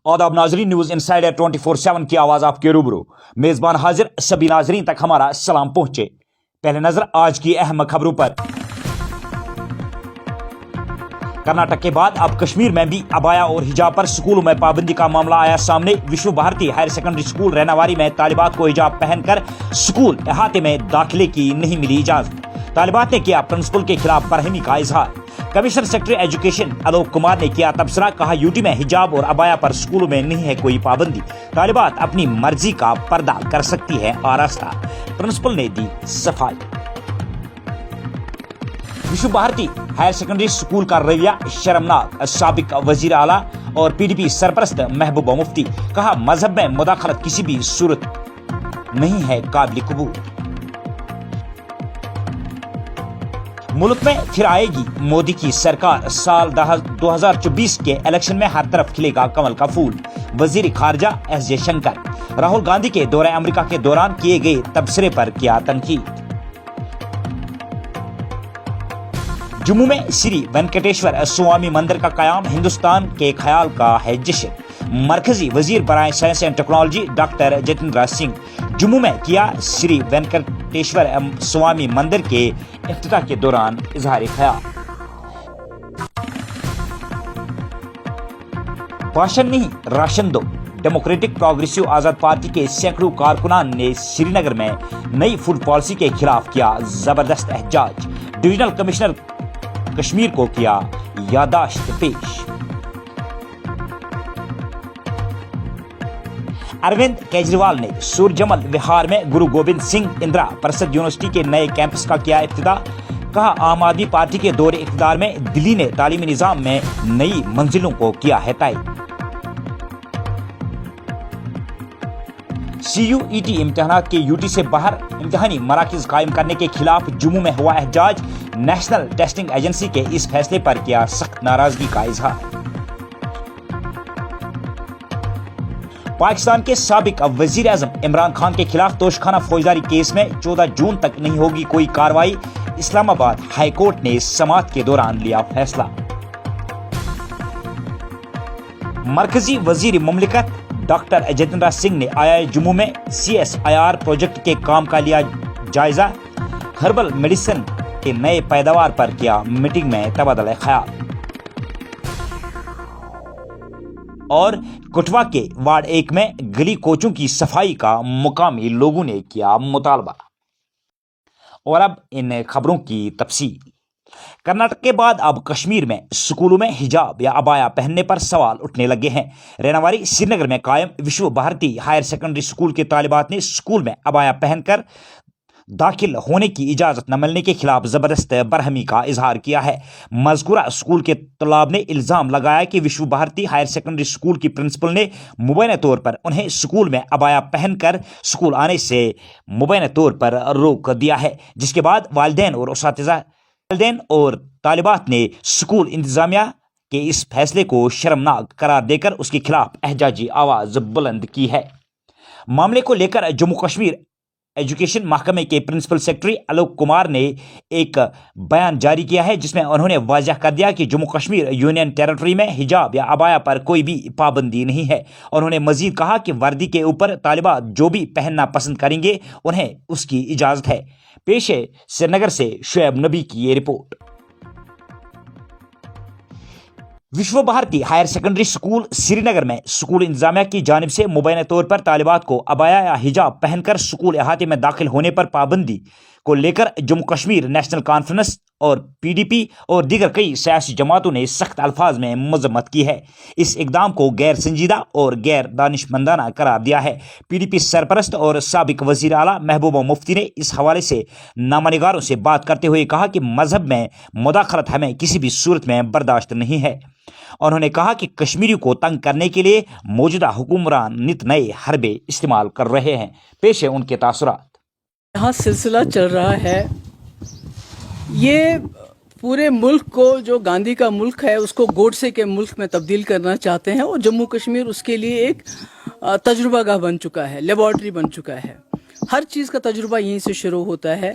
आदाब नाजरीन, news insider 24/7 की आवाज़ आपके रूबरू। मेज़बान हाजिर, सभी नाजरीन तक हमारा सलाम पहुँचे। पहले नजर आज की अहम खबरों पर। कर्नाटक के बाद अब कश्मीर में भी अबाया और हिजाब पर स्कूलों में पाबंदी का मामला आया सामने। Vishwa Bharati higher secondary school Rainawari में तालिबात को हिजाब पहनकर स्कूल अहाते में दाखिले की नहीं मिली इजाजत। तालिबात ने किया प्रिंसिपल के खिलाफ बरहमी का इजहार। Commissioner secretary education Alok Kumar ने किया तबसरा, कहा यूटी में हिजाब और अबाया पर स्कूलों में नहीं है कोई पाबंदी। तालिबात अपनी मर्जी का पर्दा कर सकती है आरास्ता, प्रिंसिपल ने दी सफाई। विश्व भारती हायर सेकेंडरी स्कूल का रवैया शर्मनाक, साबिक वजीर आला और पीडीपी सरपरस्त महबूबा मुफ्ती, कहा मजहब में मुदाखलत किसी भी सूरत नहीं है काबिल कबूल। मुल्क में फिर आएगी मोदी की सरकार, साल 2024 के इलेक्शन में हर तरफ खिलेगा कमल का फूल। वजीर खारजा एस जयशंकर, राहुल गांधी के दौरे अमेरिका के दौरान किए गए तबसरे पर किया तनकीद। जम्मू में श्री वेंकटेश्वर स्वामी मंदिर का कयाम हिंदुस्तान के ख्याल का है जश्न। मरकजी वजीर बराए science and technology doctor Jitendra Singh Jammu में किया श्री वेंकटेश्वर स्वामी मंदिर के इफ्तिताह के दौरान इजहार ख्याल। भाषण नहीं राशन दो। डेमोक्रेटिक प्रोग्रेसिव आजाद पार्टी के सैकड़ों कारकुनान ने श्रीनगर में नई फूड पॉलिसी के खिलाफ किया जबरदस्त एहतजाज। डिविजनल कमिश्नर कश्मीर को किया यादाश्त पेश। अरविंद केजरीवाल ने सूरजमल विहार में गुरु गोविंद सिंह इंदिरा परिषद यूनिवर्सिटी के नए कैंपस का किया इफ्तिताह। कहा आम आदमी पार्टी के दौरे इक़्तिदार में दिल्ली ने तालीमी निज़ाम में नई मंजिलों को किया है तय। CUET इम्तिहानात के यूटी से बाहर इम्तिहानी मराकिज कायम करने के खिलाफ जम्मू में हुआ एहतजाज। नेशनल टेस्टिंग एजेंसी के इस फैसले पर किया सख्त नाराजगी का इजहार। पाकिस्तान के साबिक वजीर आजम इमरान खान के खिलाफ तोशखाना फौजदारी केस में 14 जून तक नहीं होगी कोई कार्रवाई। इस्लामाबाद हाई कोर्ट ने समाअत के दौरान लिया फैसला। मरकजी वजीर मुमलिकत डॉक्टर जितेंद्र सिंह ने आईआई जम्मू में CSIR प्रोजेक्ट के काम का लिया जायजा। हर्बल मेडिसिन के नए पैदावार पर किया मीटिंग में तबादला ख्याल। और कठुआ के वार्ड 1 में गली कोचों की सफाई का मुकामी लोगों ने किया मुतालबा। और अब इन खबरों की तफसील। कर्नाटक के बाद अब कश्मीर में स्कूलों में हिजाब या अबाया पहनने पर सवाल उठने लगे हैं। रैनावारी श्रीनगर में कायम विश्व भारती हायर सेकेंडरी स्कूल के तालिबात ने स्कूल में अबाया पहनकर दाखिल होने की इजाज़त न मिलने के खिलाफ ज़बरदस्त बरहमी का इजहार किया है। मज़कूरा स्कूल के तलाब ने इल्ज़ाम लगाया कि विश्व भारती हायर सेकेंडरी स्कूल की प्रिंसिपल ने मुबैना तौर पर उन्हें स्कूल में अबाया पहनकर स्कूल आने से मुबैना तौर पर रोक दिया है, जिसके बाद वालिदैन और तालिबात ने स्कूल इंतज़ामिया के इस फैसले को शर्मनाक करार देकर उसके खिलाफ एहजाजी आवाज़ बुलंद की है। मामले को लेकर जम्मू कश्मीर एजुकेशन महकमे के प्रिंसिपल सेक्रेटरी आलोक कुमार ने एक बयान जारी किया है, जिसमें उन्होंने वाज़ह कर दिया कि जम्मू कश्मीर यूनियन टेरिटरी में हिजाब या अबाया पर कोई भी पाबंदी नहीं है। उन्होंने मजीद कहा कि वर्दी के ऊपर तालिबात जो भी पहनना पसंद करेंगे उन्हें उसकी इजाज़त है। पेश है श्रीनगर से शुएब नबी की ये रिपोर्ट। Vishwa Bharati higher secondary school Srinagar में स्कूल इंतजामिया की जानिब से मुबैना तौर पर तालिबात को अबाया या हिजाब पहनकर स्कूल अहाते में दाखिल होने पर पाबंदी को लेकर जम्मू कश्मीर नेशनल कॉन्फ्रेंस और PDP और दीगर कई सियासी जमातों ने सख्त अल्फाज में मजम्मत की है। इस इकदाम को गैर संजीदा और गैर दानिशमंदाना करार दिया है। PDP सरपरस्त और साबिक वजीर आला महबूबा मुफ्ती ने इस हवाले से नामानिगारों से बात करते हुए कहा कि मजहब में मुदाखलत हमें किसी भी सूरत में बर्दाश्त नहीं है। उन्होंने कहा कि कश्मीरी को तंग करने के लिए मौजूदा हुक्मरान नित नए हरबे इस्तेमाल कर रहे हैं। पेश है उनके तासुरात। यहाँ सिलसिला चल रहा है, ये पूरे मुल्क को, जो गांधी का मुल्क है उसको गोडसे के मुल्क में तब्दील करना चाहते हैं, और जम्मू कश्मीर उसके लिए एक तजुर्बागाह बन चुका है, लेबॉर्ट्री बन चुका है। हर चीज़ का तजुर्बा यहीं से शुरू होता है।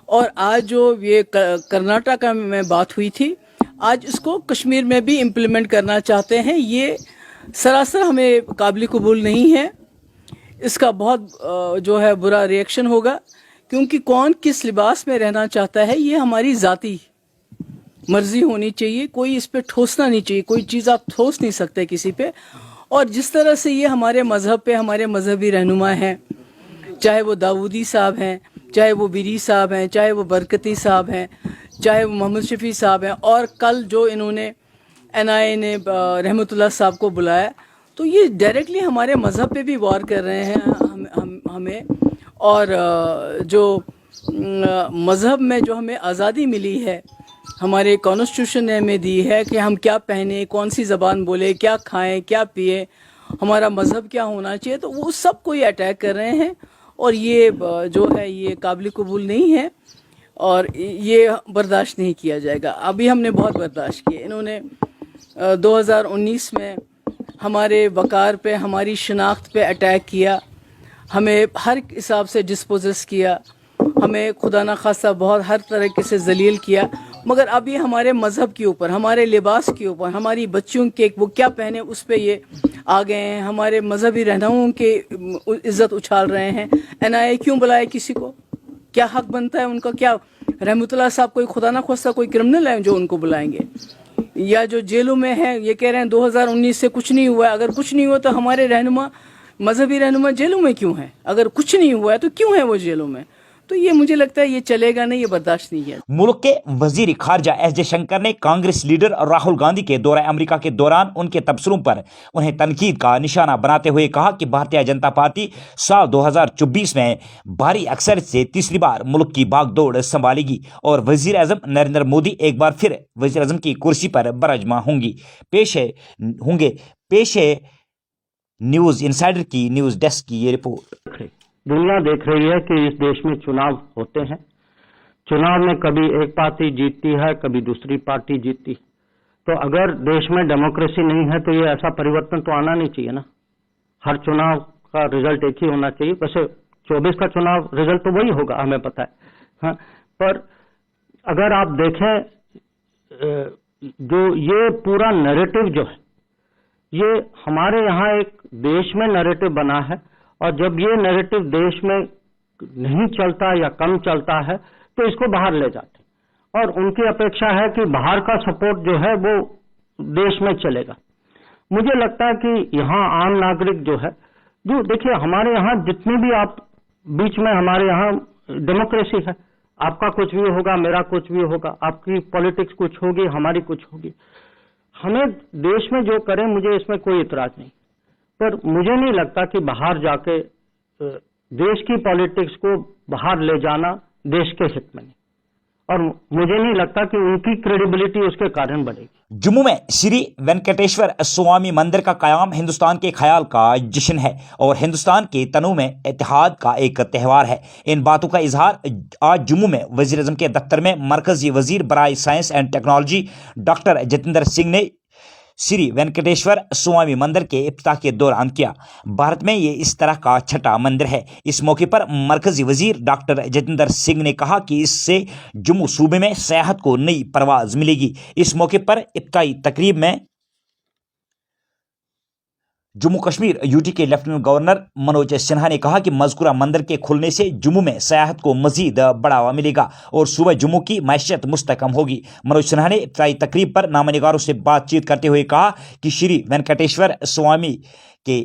और आज जो ये कर्नाटक में बात हुई थी, आज इसको कश्मीर में भी इम्प्लीमेंट करना चाहते हैं। ये सरासर हमें काबिल कबूल नहीं है। इसका बहुत जो है बुरा रिएक्शन होगा, क्योंकि कौन किस लिबास में रहना चाहता है ये हमारी ज़ाती मर्जी होनी चाहिए। कोई इस पे ठोसना नहीं चाहिए, कोई चीज़ आप ठोस नहीं सकते किसी पे। और जिस तरह से ये हमारे मज़हब पे हमारे मजहबी रहनुमा हैं, चाहे वो दाऊदी साहब हैं, चाहे वो बिरी साहब हैं, चाहे वो बरकती साहब हैं, चाहे वो मोहम्मद शफी साहब हैं, और कल जो इन्होंने NIA ने रहमतुल्लाह साहब को बुलाया, तो ये डायरेक्टली हमारे मज़हब पे भी वार कर रहे हैं हमें। और जो मज़हब में जो हमें आज़ादी मिली है, हमारे कॉन्स्टिट्यूशन ने हमें दी है कि हम क्या पहने, कौन सी ज़बान बोले, क्या खाएं, क्या पिए, हमारा मज़हब क्या होना चाहिए, तो वो सब को ये अटैक कर रहे हैं। और ये जो है ये काबिल कबूल नहीं है और ये बर्दाश्त नहीं किया जाएगा। अभी हमने बहुत बर्दाश्त किए। इन्होंने 2019 में हमारे वक़ार पे, हमारी शनाख्त पे अटैक किया, हमें हर हिसाब से डिस्पोजेस किया, हमें खुदा न खास्ता बहुत हर तरीके से जलील किया। मगर अभी हमारे मज़हब के ऊपर, हमारे लिबास के ऊपर, हमारी बच्चियों के वो क्या पहने उस पे ये आ गए हैं। हमारे मजहबी रहनुमाओं के इज़्ज़त उछाल रहे हैं। NIA क्यों बुलाए किसी को? क्या हक बनता है उनका? क्या रहमतुल्लाह साहब कोई खुदा ना खास्ता कोई क्रिमिनल है जो उनको बुलाएंगे? या जो जेलों में है ये कह रहे हैं 2019 से कुछ नहीं हुआ है। अगर कुछ नहीं हुआ तो हमारे रहनुमा, मजहबी रहनुमा जेलों में क्यों है? अगर कुछ नहीं हुआ है तो क्यों है वो जेलों में? तो ये मुझे लगता है ये चलेगा नहीं, ये बर्दाश्त नहीं है। मुल्क के वजीर खारजा S जयशंकर ने कांग्रेस लीडर राहुल गांधी के दौरे अमेरिका के दौरान उनके तबसरों पर उन्हें तनकीद का निशाना बनाते हुए कहा कि भारतीय जनता पार्टी साल 2024 में भारी अक्सरियत से तीसरी बार मुल्क की बागडोर संभालेगी और वजीर आजम नरेंद्र मोदी एक बार फिर वजीर आजम की कुर्सी पर बरजमा होंगी। पेश है न्यूज इनसाइडर की न्यूज डेस्क की ये रिपोर्ट। दुनिया देख रही है कि इस देश में चुनाव होते हैं। चुनाव में कभी एक पार्टी जीतती है, कभी दूसरी पार्टी जीतती। तो अगर देश में डेमोक्रेसी नहीं है तो ये ऐसा परिवर्तन तो आना नहीं चाहिए ना। हर चुनाव का रिजल्ट एक ही होना चाहिए। वैसे 24 का चुनाव रिजल्ट तो वही होगा, हमें पता है। हाँ, पर अगर आप देखें जो ये पूरा नैरेटिव जो है, ये हमारे यहाँ एक देश में नैरेटिव बना है, और जब ये नैरेटिव देश में नहीं चलता या कम चलता है तो इसको बाहर ले जाते हैं। और उनकी अपेक्षा है कि बाहर का सपोर्ट जो है वो देश में चलेगा। मुझे लगता है कि यहाँ आम नागरिक जो है, जो देखिए हमारे यहाँ जितने भी आप बीच में, हमारे यहाँ डेमोक्रेसी है। आपका कुछ भी होगा, मेरा कुछ भी होगा, आपकी पॉलिटिक्स कुछ होगी, हमारी कुछ होगी। हमें देश में जो करें मुझे इसमें कोई इतराज नहीं, पर मुझे नहीं लगता कि बाहर जाके देश की पॉलिटिक्स को बाहर ले जाना देश के हित में नहीं, और मुझे नहीं लगता कि उनकी क्रेडिबिलिटी उसके कारण बढ़ेगी। जम्मू में श्री वेंकटेश्वर स्वामी मंदिर का कयाम हिंदुस्तान के ख्याल का जश्न है और हिंदुस्तान के तनों में इत्तेहाद का एक त्यौहार है। इन बातों का इजहार आज जम्मू में वज़ीर आज़म के दफ्तर में मरकजी वजीर बराए science and technology doctor Jitendra Singh ने श्री वेंकटेश्वर स्वामी मंदिर के इफ्तिताह के दौरान किया। भारत में ये इस तरह का छठा मंदिर है। इस मौके पर मरकजी वजीर डॉक्टर जितेंद्र सिंह ने कहा कि इससे जम्मू सूबे में सियाहत को नई परवाज मिलेगी। इस मौके पर इफ्तिताई तकरीब में जम्मू कश्मीर UT के लेफ्टिनेंट गवर्नर मनोज सिन्हा ने कहा कि मज़कूरा मंदिर के खुलने से जम्मू में सियाहत को मजीद बढ़ावा मिलेगा और सुबह जम्मू की मैशियत मुस्तकम होगी। मनोज सिन्हा ने इफ्तिताई तकरीब पर नामनिगारों से बातचीत करते हुए कहा कि श्री वेंकटेश्वर स्वामी के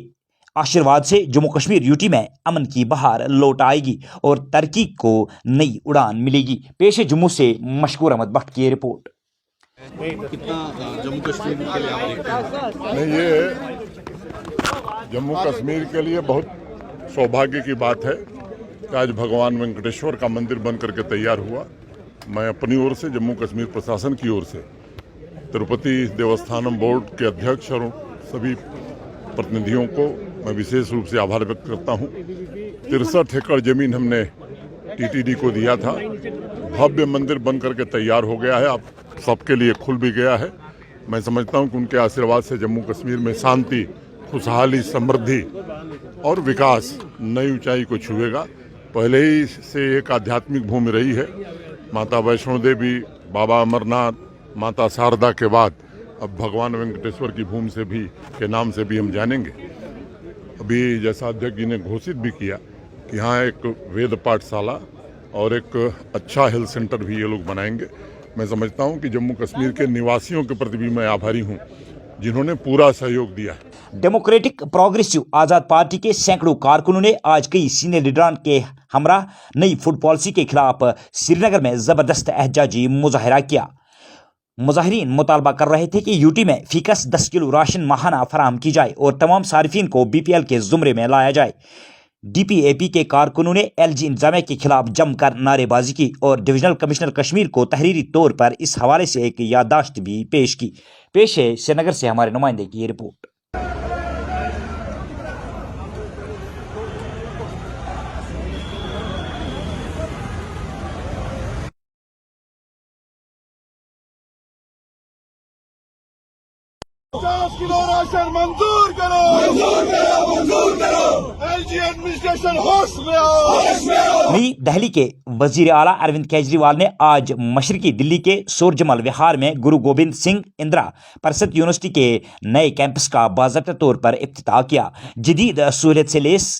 आशीर्वाद से जम्मू कश्मीर UT में अमन की बहार लौट आएगी और तरक्की को नई उड़ान मिलेगी। पेश है जम्मू से मशकूर अहमद भट्ट की रिपोर्ट। कितना जम्मू कश्मीर के लिए आप देखते हैं? नहीं, ये जम्मू कश्मीर के लिए बहुत सौभाग्य की बात है कि आज भगवान वेंकटेश्वर का मंदिर बन करके तैयार हुआ। मैं अपनी ओर से, जम्मू कश्मीर प्रशासन की ओर से, तिरुपति देवस्थानम बोर्ड के अध्यक्ष और सभी प्रतिनिधियों को मैं विशेष रूप से आभार व्यक्त करता हूँ। 63 एकड़ जमीन हमने TTD को दिया था। भव्य मंदिर बन करके तैयार हो गया है, अब सबके लिए खुल भी गया है। मैं समझता हूँ कि उनके आशीर्वाद से जम्मू कश्मीर में शांति, खुशहाली, समृद्धि और विकास नई ऊंचाई को छुएगा। पहले ही से एक आध्यात्मिक भूमि रही है। माता वैष्णो देवी, बाबा अमरनाथ, माता शारदा के बाद अब भगवान वेंकटेश्वर की भूमि से भी के नाम से भी हम जानेंगे। अभी जैसा अध्यक्ष जी ने घोषित भी किया कि यहाँ एक वेद पाठशाला और एक अच्छा हेल्थ सेंटर भी ये लोग बनाएंगे। मैं समझता हूँ कि जम्मू कश्मीर के निवासियों के प्रति भी मैं आभारी हूँ जिन्होंने पूरा सहयोग दिया है। डेमोक्रेटिक प्रोग्रेसिव आज़ाद पार्टी के सैकड़ों कारकुनों ने आज कई सीनियर लीडरान के हमरा नई फूड पॉलिसी के खिलाफ श्रीनगर में जबरदस्त एहतजाजी मुजाहरा किया। मुजाहिरीन मुतालबा कर रहे थे कि यूटी में फीकस 10 किलो राशन माहाना फराहम की जाए और तमाम सारिफिन को बीपीएल के जुमरे में लाया जाए। डीपीएपी के कारकुनों ने एलजी इंतजामिया के खिलाफ जमकर नारेबाजी की और डिविजनल कमिश्नर कश्मीर को तहरीरी तौर पर इस हवाले से एक याददाश्त भी पेश की। पेश है श्रीनगर से हमारे नुमाइंदे की ये रिपोर्ट। किलो राशन मंजूर करो, मंजूर करो, मंजूर करो। एलजी एडमिनिस्ट्रेशन होश में आओ। नई दिल्ली के वजीर आला अरविंद केजरीवाल ने आज मशरकी दिल्ली के सूरजमल विहार में गुरु गोबिंद सिंह इंदिरा परिषद यूनिवर्सिटी के नए कैंपस का बाज़ाब्ता तौर पर इफ्तिताह किया। जदीद सहूलियत से लेस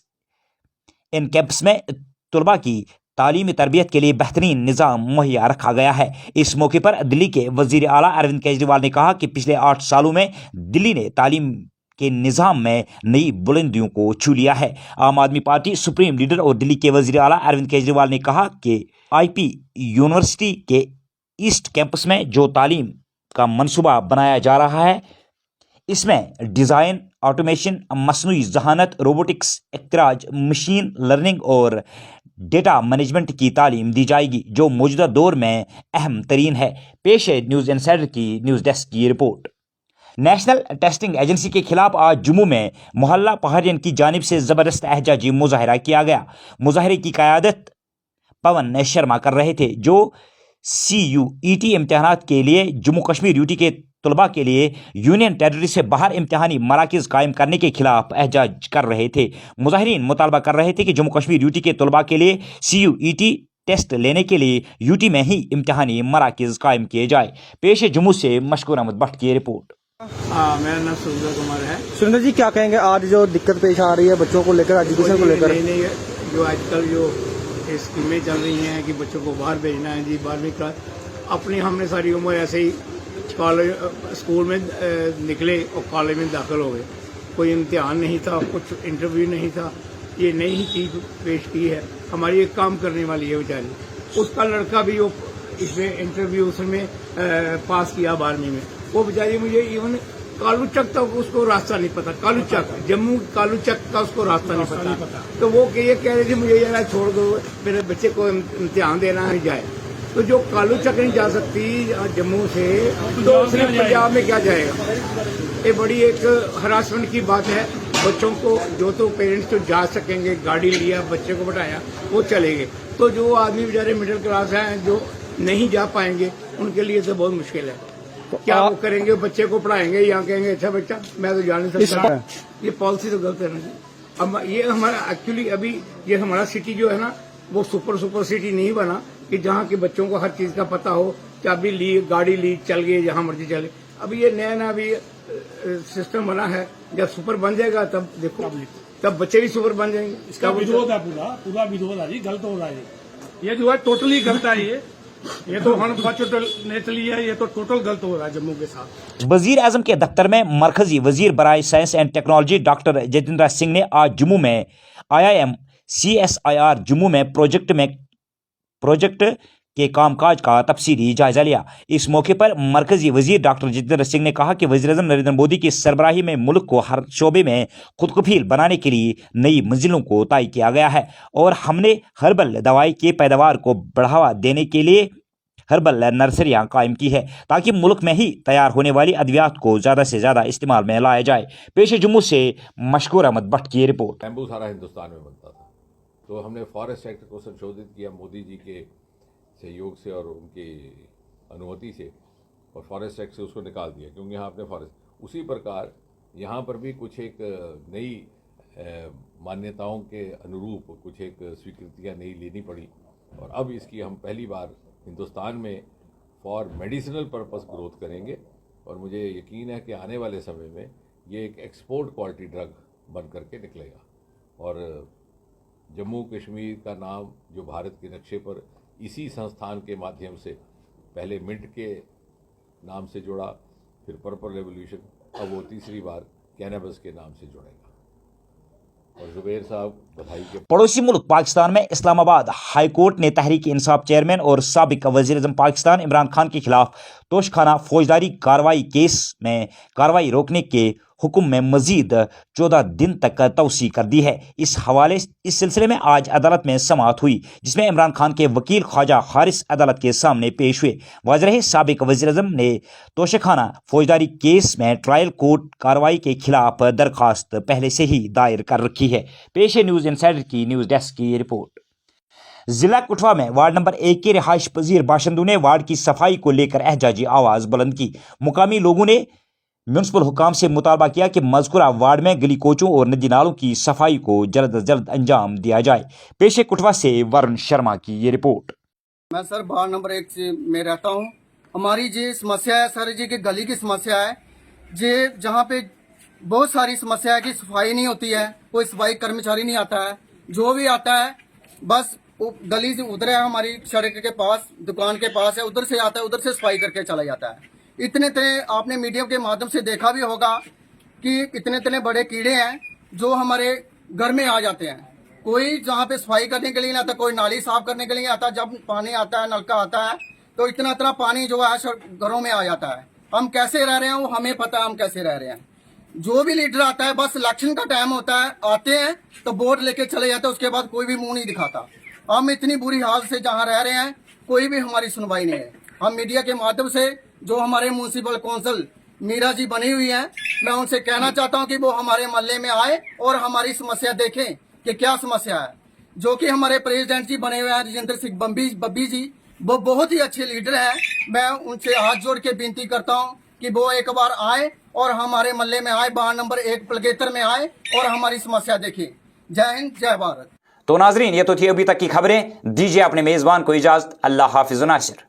इन कैंपस में तलबा की तालीमी तरबियत के लिए बेहतरीन निज़ाम मुहैया रखा गया है। इस मौके पर दिल्ली के वजीर आला अरविंद केजरीवाल ने कहा कि पिछले 8 सालों में दिल्ली ने तालीम के निज़ाम में नई बुलंदियों को छू लिया है। आम आदमी पार्टी सुप्रीम लीडर और दिल्ली के वजीर आला अरविंद केजरीवाल ने कहा कि आईपी यूनिवर्सिटी के ईस्ट कैंपस में जो तालीम का मनसूबा बनाया जा रहा है इसमें डिज़ाइन, ऑटोमेशन, मसनूई जहानत, रोबोटिक्स, इख्तिराज, मशीन लर्निंग और डेटा मैनेजमेंट की तालीम दी जाएगी जो मौजूदा दौर में अहम तरीन है। पेश है न्यूज़ इनसाइडर की न्यूज़ डेस्क की रिपोर्ट। नेशनल टेस्टिंग एजेंसी के खिलाफ आज जम्मू में मोहल्ला पहाड़ियन की जानिब से ज़बरदस्त एहतजाजी मुजाहरा किया गया। मुजाहरे की क़यादत पवन शर्मा कर रहे थे जो CUET इम्तहानात के लिए जम्मू कश्मीर यूटी के तलबा के लिए यूनियन टेरिटरी से बाहर इम्तहानी मराकज़ कायम करने के खिलाफ एहतजाज कर रहे थे। मुजाहिरीन मुतालबा कर रहे थे कि जम्मू कश्मीर यूटी के तलबा के लिए CUET टेस्ट लेने के लिए यूटी में ही इम्तहानी मराकज़ कायम किए जाए। पेश है जम्मू से मशकूर अहमद भट्ट की रिपोर्ट। मेरा नाम सुरेंद्र कुमार है। सुरेंद्र जी, क्या कहेंगे आज जो दिक्कत पेश आ रही है बच्चों को लेकर, एजुकेशन को लेकर? नहीं जो आजकल जो स्कीमें चल रही हैं कि बच्चों को बाहर भेजना है जी, 12वीं क्लास अपनी हमने सारी उम्र ऐसे ही कॉलेज स्कूल में निकले और कॉलेज में दाखिल हो गए। कोई इम्तिहान नहीं था, कुछ इंटरव्यू नहीं था। ये नई ही चीज़ पेश की है। हमारी एक काम करने वाली है बेचारी, उसका लड़का भी वो इसमें इंटरव्यू उसमें पास किया 12वीं में। वो बेचारी मुझे इवन कालू चक तक उसको रास्ता नहीं पता, कालू चक जम्मू कालू चक का उसको रास्ता नहीं पता। तो वो ये कह रहे थे मुझे यार छोड़ दो, मेरे बच्चे को इम्तिहान देना है जाए। तो जो कालू चक नहीं जा सकती जम्मू से तो उसने पंजाब में क्या जाएगा? ये बड़ी एक हरासमेंट की बात है। बच्चों को जो तो पेरेंट्स तो जा सकेंगे, गाड़ी लिया बच्चे को बैठाया वो चले गए। तो जो आदमी बेचारे मिडिल क्लास हैं जो नहीं जा पाएंगे उनके लिए तो बहुत मुश्किल है। क्या वो करेंगे? बच्चे को पढ़ाएंगे या कहेंगे अच्छा बच्चा मैं तो जा नहीं सकता। ये पॉलिसी तो गलत है ना जी। अब ये हमारा एक्चुअली अभी ये हमारा सिटी जो है ना वो सुपर सिटी नहीं बना कि जहाँ के बच्चों को हर चीज का पता हो, चाबी ली गाड़ी ली चल गए जहाँ मर्जी चले। अभी ये नया अभी सिस्टम बना है, जब सुपर बन जाएगा तब देखो तब बच्चे भी सुपर बन जाएंगे। इसका विरोध है, पूरा विरोध है जी, गलत हो रहा है ये जो है टोटली गलत है। ये तो नेचुरली है, ये तो टोटल गलत हो रहा है जम्मू के साथ। वजीर आजम के दफ्तर में मरकजी वजीर बराए science and technology doctor Jitendra Singh ने आज जम्मू में IIM CSIR जम्मू में प्रोजेक्ट के कामकाज का तफसीली जायजा लिया। इस मौके पर मरकजी वजीर डॉक्टर जितेंद्र सिंह ने कहा कि वज़ीर-ए-आज़म नरेंद्र मोदी की सरबराही में मुल्क को हर शोबे में खुदकफील बनाने के लिए नई मंजिलों को तय किया गया है और हमने हर्बल दवाई की पैदावार को बढ़ावा देने के लिए हर्बल नर्सरियाँ कायम की है ताकि मुल्क में ही तैयार होने वाली अद्वियात को ज़्यादा से ज़्यादा इस्तेमाल में लाया जाए। पेश जम्मू से मशकूर अहमद भट्ट की रिपोर्ट। बैम्बू सारा हिंदुस्तान में बनता था, तो हमने फॉरेस्ट एक्ट को संशोधित किया मोदी जी के सहयोग से और उनकी अनुमति से, और फॉरेस्ट एक्ट से उसको निकाल दिया क्योंकि यहाँ अपने फॉरेस्ट। उसी प्रकार यहाँ पर भी कुछ एक नई मान्यताओं के अनुरूप कुछ एक स्वीकृतियाँ नई लेनी पड़ी और अब इसकी हम पहली बार हिंदुस्तान में फॉर मेडिसिनल पर्पस ग्रोथ करेंगे اور مجھے یقین ہے کہ آنے والے سمے میں یہ ایک ایکسپورٹ کوالٹی ڈرگ بن کر کے نکلے گا. اور جموں کشمیر کا نام جو بھارت کے نقشے پر اسی سنستھان کے مادھیم سے پہلے منٹ کے نام سے جڑا, پھر پرپل ریولیوشن, اب وہ تیسری بار کینیبس کے نام سے جڑے گا. اور زبیر صاحب بدھائی کے پڑوسی ملک پاکستان میں اسلام آباد ہائی کورٹ نے تحریک انصاف چیئرمین اور سابق وزیر اعظم پاکستان عمران خان کے خلاف توشخانہ فوجداری کارروائی کیس میں کارروائی روکنے کے حکم میں مزید 14 دن تک توسیع کر دی ہے. اس سلسلے میں آج عدالت میں سماعت ہوئی, جس میں عمران خان کے وکیل خواجہ حارث عدالت کے سامنے پیش ہوئے. واضح رہے, سابق وزیر اعظم نے توشخانہ فوجداری کیس میں ٹرائل کورٹ کارروائی کے خلاف درخواست پہلے سے ہی دائر کر رکھی ہے. پیش ہے نیوز انسائڈر کی نیوز ڈیسک کی رپورٹ. ضلع کٹھوا میں وارڈ نمبر 1 کے رہائش پذیر باشندوں نے وارڈ کی صفائی کو لے کر احتجاجی آواز بلند کی. مقامی لوگوں نے میونسپل حکام سے مطالبہ کیا کہ مذکورہ وارڈ میں گلی کوچوں اور ندی نالوں کی صفائی کو جلد از جلد انجام دیا جائے. پیش کٹھوا سے ورن شرما کی یہ رپورٹ. میں سر وارڈ نمبر 1 سے میں رہتا ہوں. ہماری جی سمسیا ہے سر جی کہ گلی کی سمسیا ہے جی, جہاں پہ بہت ساری سمسیا ہے کہ صفائی نہیں ہوتی ہے, کوئی صفائی کرمچاری نہیں آتا ہے, جو بھی آتا ہے بس گلی سے ادھر ہے ہماری سڑک کے پاس, دکان کے پاس ہے, ادھر سے آتا ہے, ادھر سے صفائی کر کے چلا جاتا ہے. اتنے آپ نے میڈیا کے مادھیم سے دیکھا بھی ہوگا کہ اتنے بڑے کیڑے ہیں جو ہمارے گھر میں آ جاتے ہیں. کوئی جہاں پہ صفائی کرنے کے لیے نہیں آتا, کوئی نالی صاف کرنے کے لیے نہیں آتا. جب پانی آتا ہے, نلکا آتا ہے, تو اتنا پانی جو ہے گھروں میں آ جاتا ہے. ہم کیسے رہ رہے ہیں وہ ہمیں پتہ ہے ہم کیسے رہ رہے ہیں. جو بھی لیڈر آتا ہے بس الیکشن کا ٹائم ہوتا ہے, آتے ہیں تو ووٹ لے کے چلے جاتے ہیں, اس کے بعد کوئی بھی منہ نہیں دکھاتا. ہم اتنی بری حال سے جہاں رہ رہے ہیں کوئی بھی ہماری سنوائی نہیں ہے. ہم میڈیا کے مادھیم سے جو ہمارے میونسپل کونسل میرا جی بنی ہوئی ہیں, میں ان سے کہنا چاہتا ہوں کہ وہ ہمارے محلے میں آئے اور ہماری سمسیا دیکھیں کہ کیا سمسیا ہے. جو کہ ہمارے پریزیڈنٹ جی بنے ہوئے ہیں رجندر سنگھ ببی جی, وہ بہت ہی اچھے لیڈر ہیں. میں ان سے ہاتھ جوڑ کے بینتی کرتا ہوں کہ وہ ایک بار آئے اور ہمارے محلے میں آئے, وارڈ نمبر 1 پلگیتر میں آئے اور ہماری سمسیا دیکھیں. جے ہند, جے بھارت. تو ناظرین, یہ تو تھی ابھی تک کی خبریں. دیجیے اپنے میزبان کو اجازت. اللہ حافظ. ناصر.